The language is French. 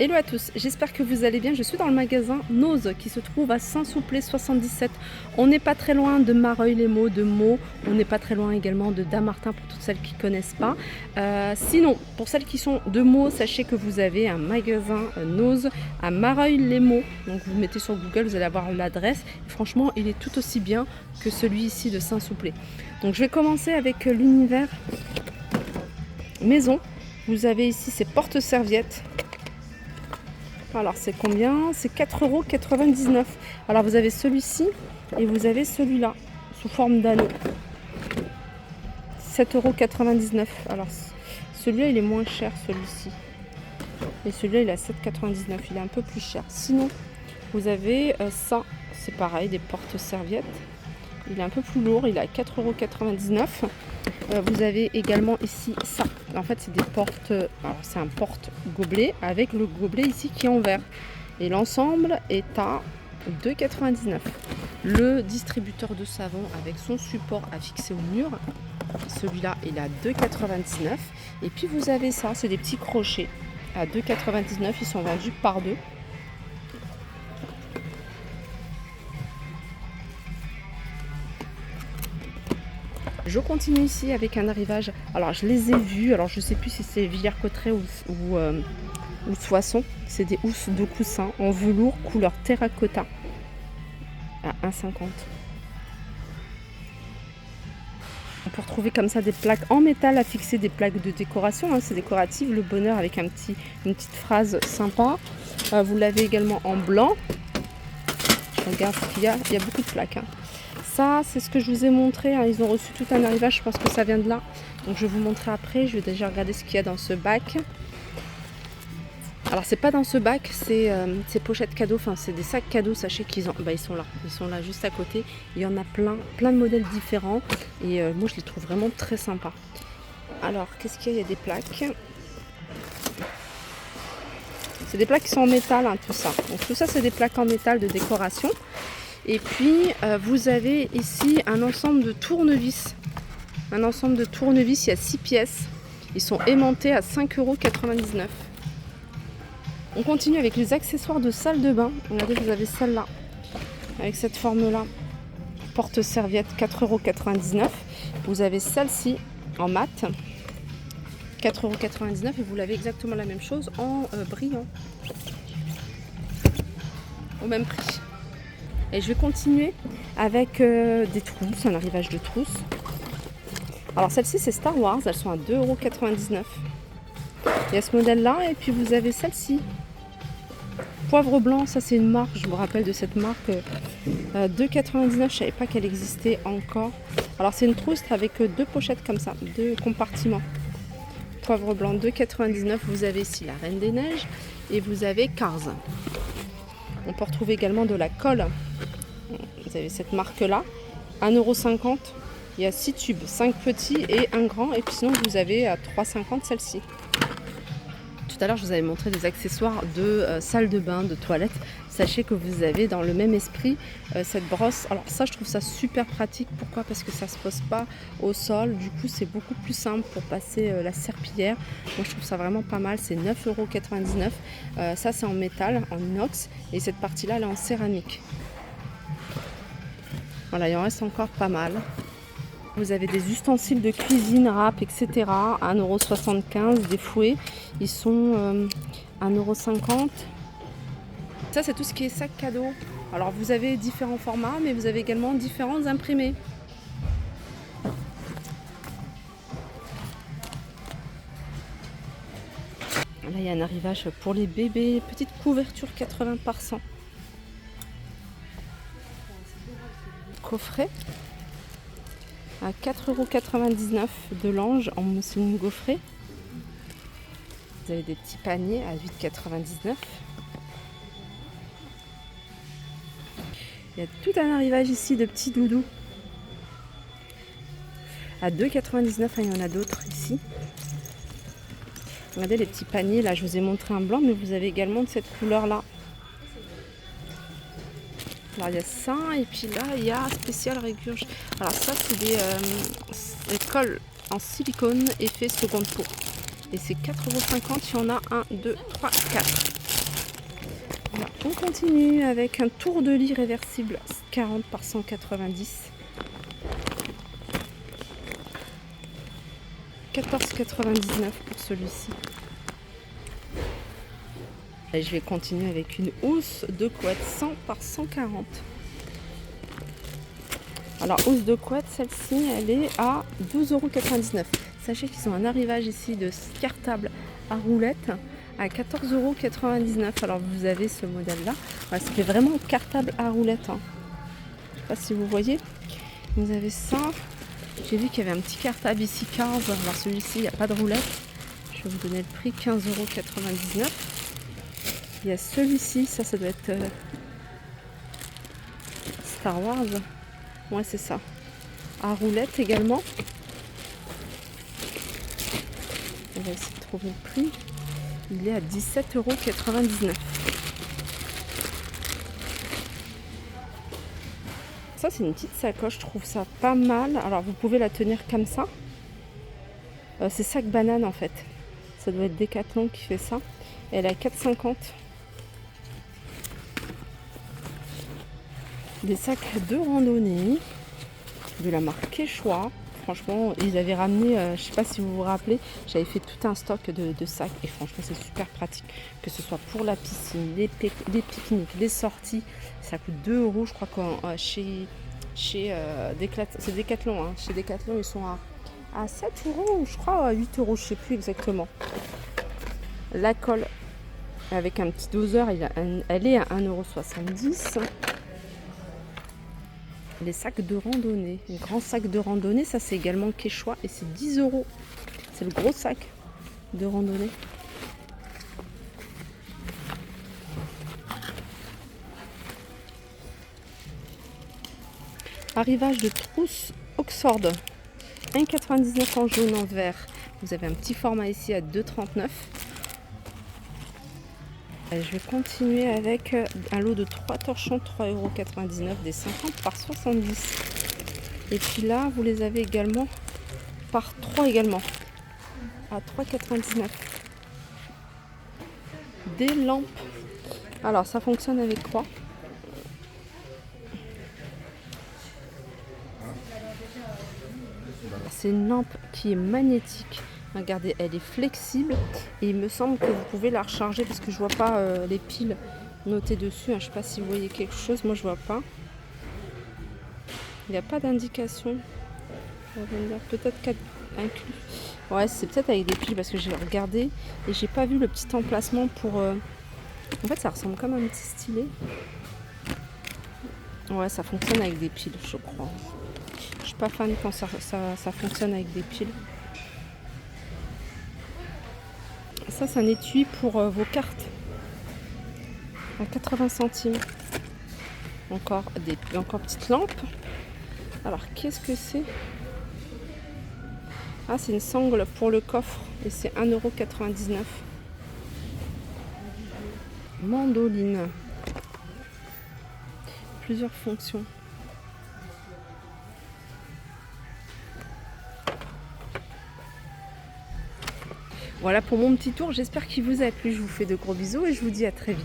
Hello à tous, j'espère que vous allez bien. Je suis dans le magasin Nose qui se trouve à Saint-Souplé 77. On n'est pas très loin de Mareuil-les-Maux, de Meaux. On n'est pas très loin également de Dammartin pour toutes celles qui ne connaissent pas. Sinon, pour celles qui sont de Meaux, sachez que vous avez un magasin Nose à Mareuil-les-Maux. Donc vous mettez sur Google, vous allez avoir l'adresse. Franchement, il est tout aussi bien que celui ici de Saint-Souplé. Donc je vais commencer avec l'univers maison. Vous avez ici ces porte-serviettes. Alors c'est combien? C'est 4,99 €. Alors vous avez celui-ci et vous avez celui-là sous forme d'anneau. 7,99 €. Alors celui-là il est moins cher, celui-ci. Et celui-là il est à 7,99 €. Il est un peu plus cher. Sinon vous avez ça, c'est pareil, des porte-serviettes. Il est un peu plus lourd, il est à 4,99 €. Vous avez également ici ça. En fait, c'est des portes. Alors, c'est un porte-gobelet avec le gobelet ici qui est en verre. Et l'ensemble est à 2,99 €. Le distributeur de savon avec son support à fixer au mur. Celui-là, il est à 2,99 €. Et puis, vous avez ça, c'est des petits crochets à 2,99 €. Ils sont vendus par deux. Je continue ici avec un arrivage. Alors je les ai vus, alors je sais plus si c'est Villers-Cotterêts ou Soissons. C'est des housses de coussin en velours couleur terracotta à 1,50 €. On peut retrouver comme ça des plaques en métal à fixer, des plaques de décoration, hein, c'est décoratif, le bonheur avec une petite phrase sympa. Vous l'avez également en blanc. Je regarde ce qu'il y a beaucoup de plaques. Hein. Ça, c'est ce que je vous ai montré. Hein. Ils ont reçu tout un arrivage. Je pense que ça vient de là. Donc, je vais vous montrer après. Je vais déjà regarder ce qu'il y a dans ce bac. Alors, c'est pas dans ce bac. C'est ces pochettes cadeaux. Enfin, c'est des sacs cadeaux. Sachez qu'ils ils sont là. Ils sont là juste à côté. Il y en a plein de modèles différents. Et moi, je les trouve vraiment très sympas. Alors, qu'est-ce qu'il y a? Il y a des plaques. C'est des plaques qui sont en métal, hein, tout ça. Donc, tout ça, c'est des plaques en métal de décoration. Et puis, vous avez ici un ensemble de tournevis. Un ensemble de tournevis, il y a 6 pièces. Ils sont aimantés à 5,99 €. On continue avec les accessoires de salle de bain. Regardez, vous avez celle-là, avec cette forme-là. Porte-serviette, 4,99 €. Vous avez celle-ci en mat, 4,99 € et vous l'avez exactement la même chose en brillant. Au même prix. Et je vais continuer avec des trousses, un arrivage de trousses. Alors celle-ci c'est Star Wars, elles sont à 2,99 €. Il y a ce modèle-là et puis vous avez celle-ci. Poivre blanc, ça c'est une marque, je me rappelle de cette marque. 2,99 €, je ne savais pas qu'elle existait encore. Alors c'est une trousse avec deux pochettes comme ça, deux compartiments. Poivre blanc, 2,99 €. Vous avez ici la Reine des Neiges et vous avez Cars. On peut retrouver également de la colle. Vous avez cette marque-là, 1,50 €. Il y a 6 tubes, 5 petits et un grand. Et puis sinon, vous avez à 3,50 € celle-ci. Tout à l'heure, je vous avais montré des accessoires de salle de bain, de toilette. Sachez que vous avez dans le même esprit cette brosse. Alors ça, je trouve ça super pratique. Pourquoi? Parce que ça ne se pose pas au sol. Du coup, c'est beaucoup plus simple pour passer la serpillière. Moi, je trouve ça vraiment pas mal. C'est 9,99 €. Ça, c'est en métal, en inox. Et cette partie-là, elle est en céramique. Voilà, il en reste encore pas mal. Vous avez des ustensiles de cuisine, râpes, etc. 1,75 €. Des fouets, ils sont 1,50 €. Ça, c'est tout ce qui est sac cadeau. Alors, vous avez différents formats, mais vous avez également différents imprimés. Là, il y a un arrivage pour les bébés. Petite couverture 80 par 100. Coffret à 4,99 € de Lange en mousseline gaufrée. Vous avez des petits paniers à 8,99 €. Il y a tout un arrivage ici de petits doudous à 2,99 €. Il y en a d'autres ici. Regardez les petits paniers. Là, je vous ai montré un blanc, mais vous avez également de cette couleur-là. Alors il y a ça, et puis là il y a spécial régurge. Alors ça c'est des colles en silicone effet seconde peau. Et c'est 4,50 €. Il y en a 1, 2, 3, 4. Voilà, on continue avec un tour de lit réversible 40 par 190. 14,99 € pour celui-ci. Et je vais continuer avec une housse de couette 100 par 140. Alors, housse de couette, celle-ci, elle est à 12,99 €. Sachez qu'ils ont un arrivage ici de cartable à roulettes à 14,99 €. Alors, vous avez ce modèle-là. Ouais, c'était vraiment cartable à roulettes. Hein. Je ne sais pas si vous voyez. Vous avez ça. J'ai vu qu'il y avait un petit cartable ici, 15. Alors, celui-ci, il n'y a pas de roulette. Je vais vous donner le prix, 15,99 €. Il y a celui-ci, ça doit être Star Wars. Ouais, c'est ça. À roulette également. On va essayer de trouver le prix. Il est à 17,99 €. Ça, c'est une petite sacoche, je trouve ça pas mal. Alors, vous pouvez la tenir comme ça. C'est sac banane en fait. Ça doit être Decathlon qui fait ça. Elle est à 4,50 €. Des sacs de randonnée de la marque Quechua. Franchement, ils avaient ramené, je ne sais pas si vous vous rappelez, j'avais fait tout un stock de sacs et franchement c'est super pratique. Que ce soit pour la piscine, les pique-niques, les sorties, ça coûte 2 € je crois que chez Decathlon. C'est Decathlon, hein. Chez Decathlon ils sont à 7 € ou je crois à 8 €, je ne sais plus exactement. La colle avec un petit doseur, elle est à 1,70 €. Les sacs de randonnée, les grands sacs de randonnée, ça c'est également Quechua et c'est 10 €. C'est le gros sac de randonnée. Arrivage de trousse Oxford, 1,99 € en jaune, en vert. Vous avez un petit format ici à 2,39 €. Je vais continuer avec un lot de 3 torchons, 3,99 € des 50 par 70. Et puis là, vous les avez également par 3 également, à 3,99 €. Des lampes. Alors, ça fonctionne avec quoi? C'est une lampe qui est magnétique. Regardez, elle est flexible et il me semble que vous pouvez la recharger parce que je vois pas les piles notées dessus. Je ne sais pas si vous voyez quelque chose, moi je vois pas. Il n'y a pas d'indication. Peut-être inclus. Ouais, c'est peut-être avec des piles parce que j'ai regardé et j'ai pas vu le petit emplacement pour. En fait, ça ressemble comme un petit stylet. Ouais, ça fonctionne avec des piles, je crois. Je suis pas fan quand ça fonctionne avec des piles. Ça, c'est un étui pour vos cartes. À 80 centimes. Encore petite lampe. Alors, qu'est-ce que c'est? Ah, c'est une sangle pour le coffre. Et c'est 1,99 €. Mandoline. Plusieurs fonctions. Voilà pour mon petit tour. J'espère qu'il vous a plu. Je vous fais de gros bisous et je vous dis à très vite.